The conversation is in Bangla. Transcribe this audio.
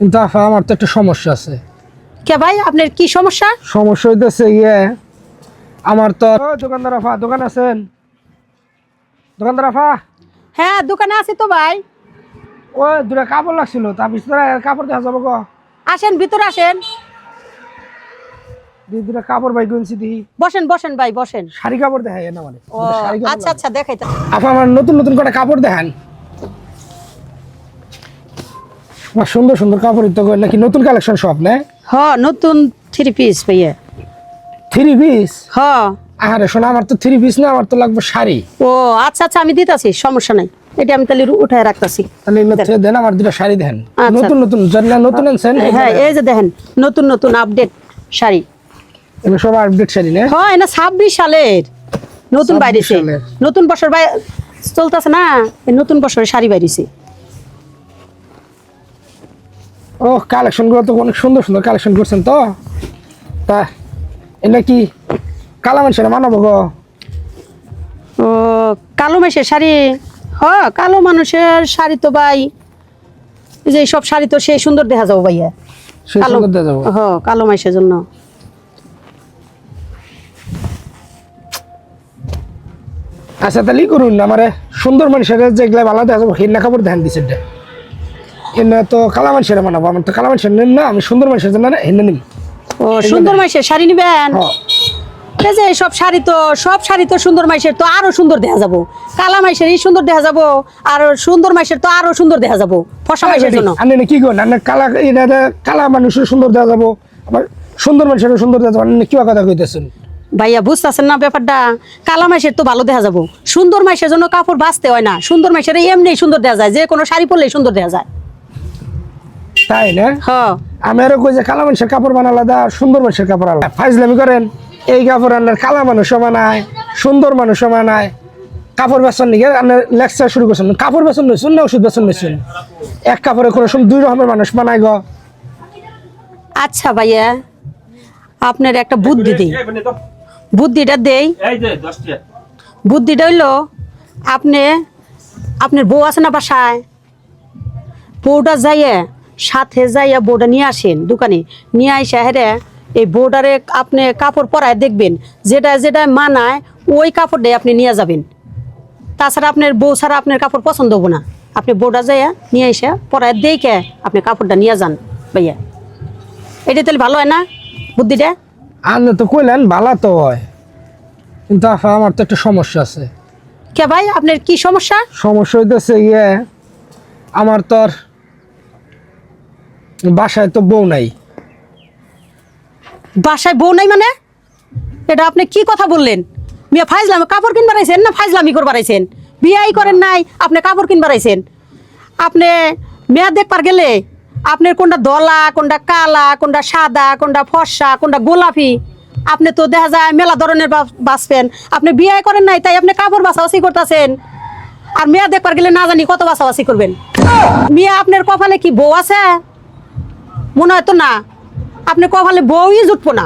কিন্তু আফা আমার তো একটা সমস্যা আছে। কে ভাই আপনার কি সমস্যা? সমস্যা হইতেছে আমার তো দোকানদার আফা, দোকান আছেন? দোকানদার আফা, হ্যাঁ দোকানে আছি তো ভাই। ও দুটা কাপড় লাগছিল, তা ভিতরে কাপড় দেখা যাবো গো? আসেন ভিতরে আসেন, দুটা কাপড় ভাই গুনছি দিই। বসেন বসেন ভাই বসেন। শাড়ি কাপড় দেখাই না মানে? ও আচ্ছা আচ্ছা দেখাইতে। আপা আমার নতুন নতুন করে কাপড় দেখান। আমার সুন্দর সুন্দর কাপড় তো নাকি নতুন কালেকশন সব না? হ নতুন 3 পিস ভাইয়া। 3 পিস? হ। আরে শোনা, আমার তো 3 পিস না, আমার তো লাগবে শাড়ি। ও আচ্ছা আচ্ছা আমি দিতাছি, সমস্যা নাই। এটা আমি তাহলে উঠায় রাখতাছি। তাহলে এগুলো দেন, আমার দুটো শাড়ি দেন। আচ্ছা। নতুন নতুন জানলা নতুন আনছেন? হ্যাঁ এই যে দেখেন নতুন নতুন আপডেট শাড়ি। এগুলো সব আপডেট শাড়ি না? হ্যাঁ এটা 26 সালের নতুন 26 বাইরেছে। সালের। নতুন বছর চলতেছে না, এই নতুন বছরের শাড়ি বাইরেছে। ও কালেকশন গুলো তো অনেক সুন্দর সুন্দর কালেকশন করছেন তো। তা এটা কি কালা মানুষের মানাবো গো? ও কালো মাসের শাড়ি? হ কালো মানুষের শাড়ি তো ভাই, এই যে সব শাড়ি তো সেই সুন্দর দেখা যাবো ভাইয়া। সে সুন্দর দিয়ে যাবো। হ কালো মাসের জন্য। আচ্ছা তাহলে করুন, আমার সুন্দর মানুষের যেগুলা ভালো দেখা যাবো হিন্না কাপড় ধ্যান দিচ্ছে। হিন্না তো কালা মানুষের মানাবো, আমার তো কালা মানুষের নিন না, আমি সুন্দর মানুষের জন্য হিন্না নিন। ও সুন্দর মাসের শাড়ি নিবেন? এই যে সব শাড়ি তো সুন্দর মাসের তো আরো সুন্দর দেখা যাবো। কালা মাসের এই সুন্দর দেখা যাবো, আর সুন্দর মাসের তো আরো সুন্দর দেখা যাবো ফর্সা মাসের জন্য। আপনি কি করেন? আপনার কালা কালা মানুষের সুন্দর দেখা যাবো, আবার সুন্দর মানুষের সুন্দর দেখা যাবো, আপনি কি কথা কইতেছেন? ভাইয়া বুঝতেছেন না ব্যাপারটা? কালা মাসের তো ভালো দেখা যাবো, সুন্দর মাসের জন্য কাপড় বাঁচতে হয় না। সুন্দর মাসের এমনি সুন্দর দেখা যায়, যে কোনো শাড়ি পরলেই সুন্দর দেখা যায়। তাই না? হ্যাঁ আমি আরো কই যে কালা মানুষের কাপড় বানা আলাদা, সুন্দর মানুষের কাপড় আলাদা। ফাইজলামি করেন। এই কাপড় আনার কালা মানুষও বানায়, সুন্দর মানুষও বানায়। কাপড় বেচন নিকে আপনার লেকচার শুরু করছেন। কাপড় বেচন নিয়েছেন না ওষুধ বেচন নিয়েছেন? এক কাপড়ে কোনো সময় 2 রকমের মানুষ বানায় গো। আচ্ছা ভাইয়া আপনার একটা বুদ্ধি দেই, বুদ্ধিটা দেই। বুদ্ধিটা হইলো আপনার বউ আছে না বাসায়? বউটা যাইয়ে সাথে যাইয়া বউটা নিয়ে আসেন দোকানে, নিয়ে আসে হেরে এই বউটারে আপনি কাপড় পরায় দেখবেন, যেটা যেটা মানায় ওই কাপড়টাই আপনি নিয়ে যাবেন। তাছাড়া আপনার বউ ছাড়া আপনার কাপড় পছন্দ হবো না। আপনি বউটা যাইয়া নিয়ে এসে পরায় দেখে আপনি কাপড়টা নিয়ে যান ভাইয়া। এটা তাহলে ভালো হয় না বুদ্ধিটা? আপনি তো কইলেন ভালো তো হয়, কিন্তু আফা আমার তো একটা সমস্যা আছে। কে ভাই আপনার কি সমস্যা? সমস্যা হইতেছে আমার তো আর বাসায় তো বউ নাই। বাসায় বউ নাই মানে? এটা আপনি কি কথা বললেন? মিয়া ফাইজলামি কাপড় কিনবার আইছেন না ফাইজলামি করবার আইছেন? বিয়াই করেন নাই আপনি কাপড় কিনবার আইছেন? আপনি মেয়া দেখবার গেলে আপনার কোনটা ধলা, কোনটা কালা, কোনটা সাদা, কোনটা ফর্সা, কোনটা গোলাপি, আপনি তো দেখা যায় মেলা ধরনের বাঁচবেন। আপনি বিয়াই করেন নাই তাই আপনি কাপড় বাছাবাছি করতেছেন। আর মেয়া দেখবার গেলে না জানি কত বাছাবাছি করবেন। মিয়া আপনার কপালে কি বউ আছে? মনে হয় তো না, আপনার কপালে বউই জুটবো না।